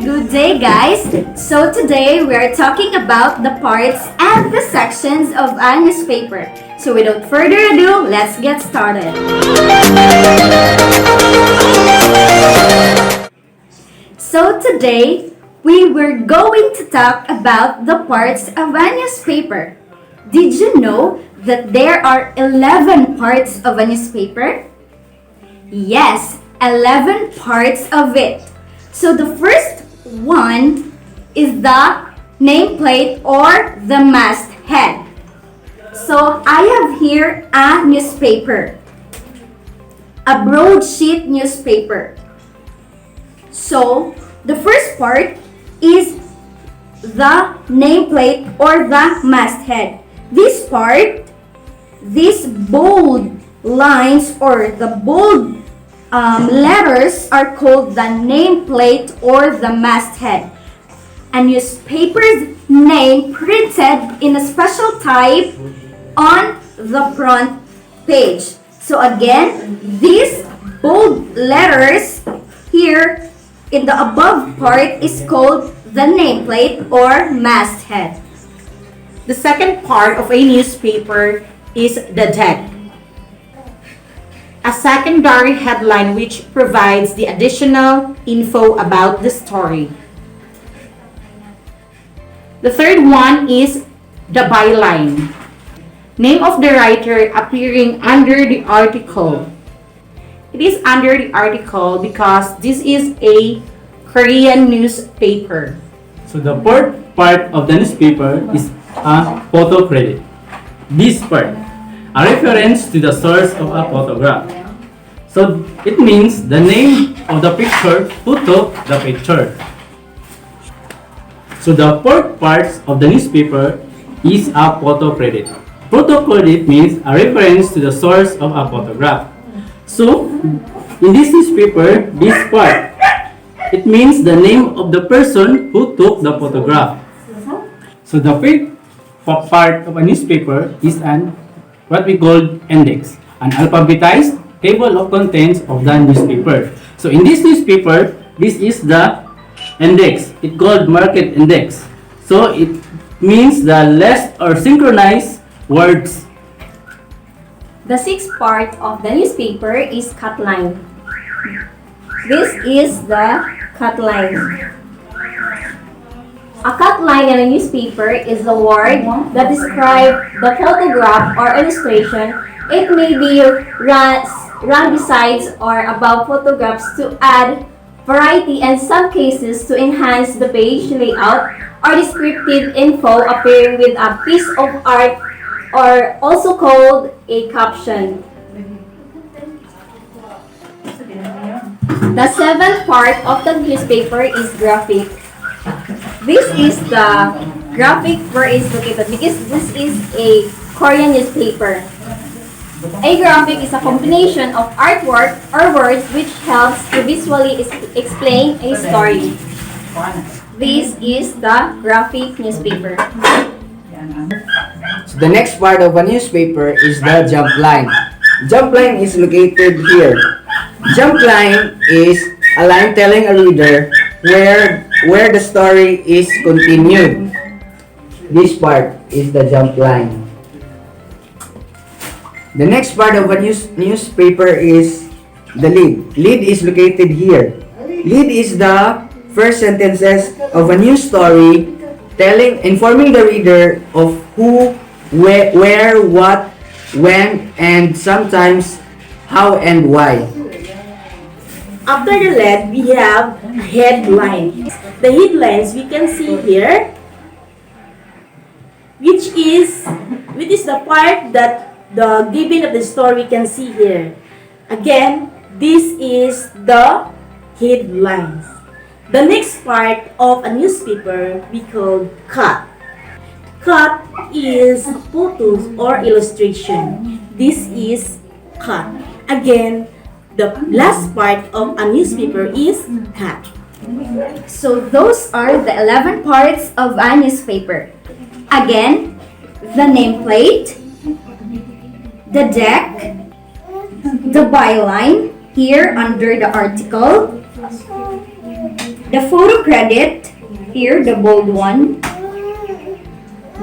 good day guys! So today we are talking about the parts and the sections of a newspaper. So without further ado, let's get started. So today we were going to talk about the parts of a newspaper. Did you know that there are 11 parts of a newspaper? Yes, 11 parts of it. So the first one is the nameplate or the masthead. So I have here a newspaper, a broadsheet newspaper. So the first part is the nameplate or the masthead. This part, these bold lines or the bold letters are called the nameplate or the masthead. A newspaper's name printed in a special type on the front page. So again, these bold letters here in the above part is called the nameplate or masthead. The second part of a newspaper is the deck, a secondary headline which provides the additional info about the story. The third one is the byline, name of the writer appearing under the article. It is under the article because this is a Korean newspaper. So the fourth part of the newspaper is a photo credit. This part, a reference to the source of a photograph. So it means the name of the picture who took the picture. So the fourth part of the newspaper is a photo credit. Photo credit means a reference to the source of a photograph. So in this newspaper, this part, it means the name of the person who took the photograph. So the fifth part of a newspaper is what we call index, an alphabetized table of contents of the newspaper. So in this newspaper, this is the index. It's called market index. So it means the list or synchronized words. The sixth part of the newspaper is cut line. This is the cut line. A cut line in a newspaper is a word that describes the photograph or illustration. It may be run besides or above photographs to add variety and some cases to enhance the page layout or descriptive info appearing with a piece of art or also called a caption. The seventh part of the newspaper is graphic. This is the graphic where it's located because this is a Korean newspaper. A graphic is a combination of artwork or words which helps to visually explain a story. This is the graphic newspaper. So the next part of a newspaper is the jump line. Jump line is located here. Jump line is a line telling a reader where the story is continued. This part is the jump line. The next part of a newspaper is the lead. Lead is located here. Lead is the first sentences of a news story informing the reader of who, where, what, when, and sometimes how and why. After the lead, we have headline. The headlines we can see here, which is the part that the giving of the story we can see here. Again, this is the headlines. The next part of a newspaper we call cut. Cut is photos or illustration. This is cut. Again, the last part of a newspaper is cut. So those are the 11 parts of a newspaper. Again, the nameplate, the deck, the byline here under the article, the photo credit, here the bold one,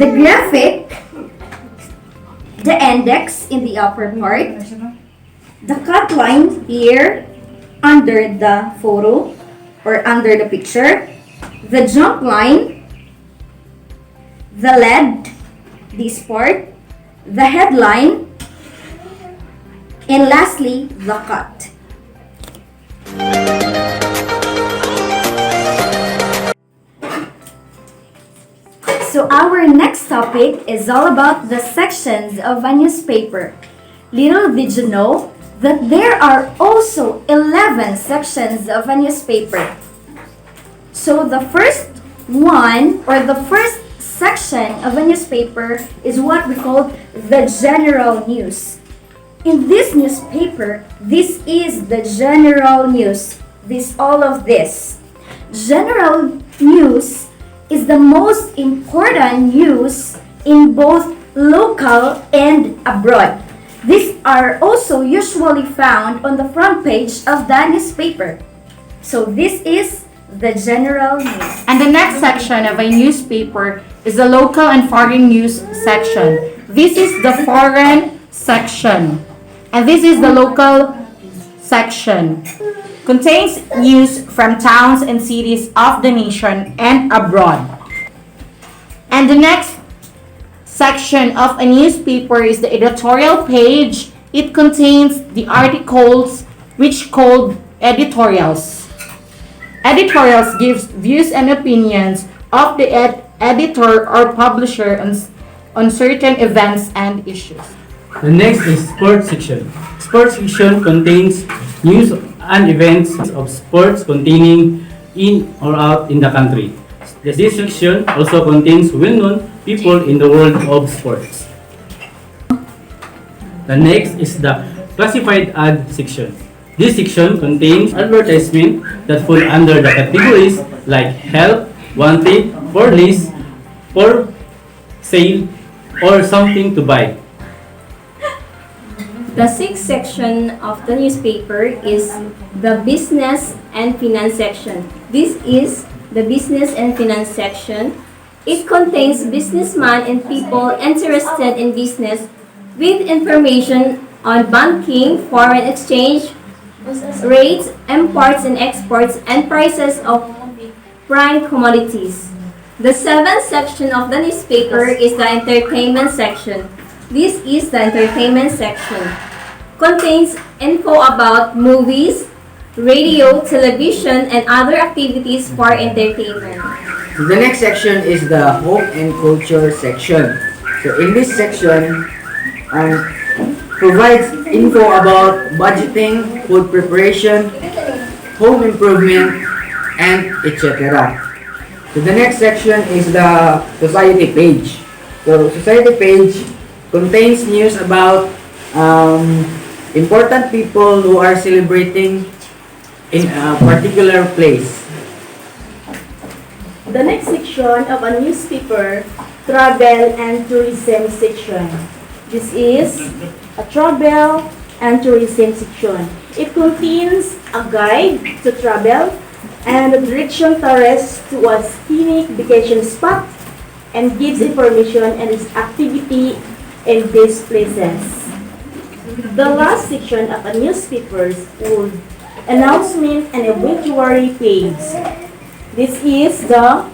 the graphic, the index in the upper part, the cut line here under the photo or under the picture, the jump line, the lead, this part, the headline, and lastly, the cut. So our next topic is all about the sections of a newspaper. Little did you know that there are also 11 sections of a newspaper. So the first one or the first section of a newspaper is what we call the general news. In this newspaper, this is the general news. All of this. General news is the most important news in both local and abroad. These are also usually found on the front page of the newspaper. So this is the general news. And the next section of a newspaper is the local and foreign news section. This is the foreign section. And this is the local section. Contains news from towns and cities of the nation and abroad. And the next section of a newspaper is the editorial page. It contains the articles which called editorials. Editorials gives views and opinions of the editor or publisher on certain events and issues. The next is sports section. Sports section contains news and events of sports containing in or out in the country. This section also contains well-known people in the world of sports. The next is the classified ad section. This section contains advertisements that fall under the categories like help, wanted, for lease, for sale, or something to buy. The sixth section of the newspaper is the business and finance section. This is the business and finance section. It contains businessmen and people interested in business with information on banking, foreign exchange, rates, imports and exports, and prices of prime commodities. The seventh section of the newspaper is the entertainment section. This is the entertainment section. Contains info about movies, radio, television, and other activities for entertainment. The next section is the home and culture section. So in this section, provides info about budgeting, food preparation, home improvement, and etc. So the next section is the society page. So society page contains news about important people who are celebrating in a particular place. The next section of a newspaper, travel and tourism section. This is a travel and tourism section. It contains a guide to travel and a direction tourists to a scenic vacation spot and gives information and its activity in these places. The last section of a newspaper's would announcement and obituary page. This is the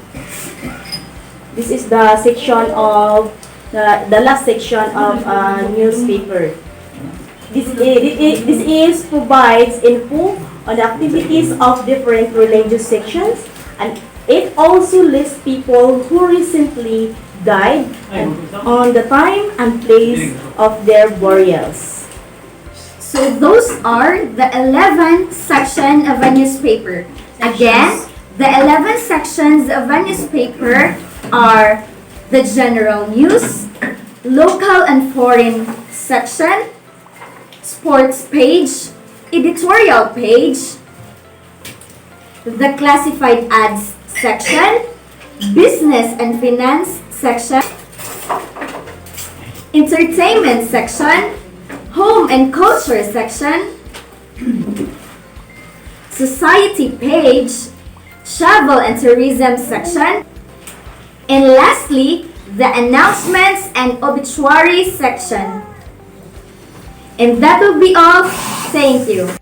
section of the last section of a newspaper. This is provides info on the activities of different religious sections, and it also lists people who recently died and on the time and place of their burials. So those are the 11 sections of a newspaper. Again, the 11 sections of a newspaper are the general news, local and foreign section, sports page, editorial page, the classified ads section, business and finance section, entertainment section, home and culture section, society page, travel and tourism section, and lastly, the announcements and obituary section. And that will be all. Thank you.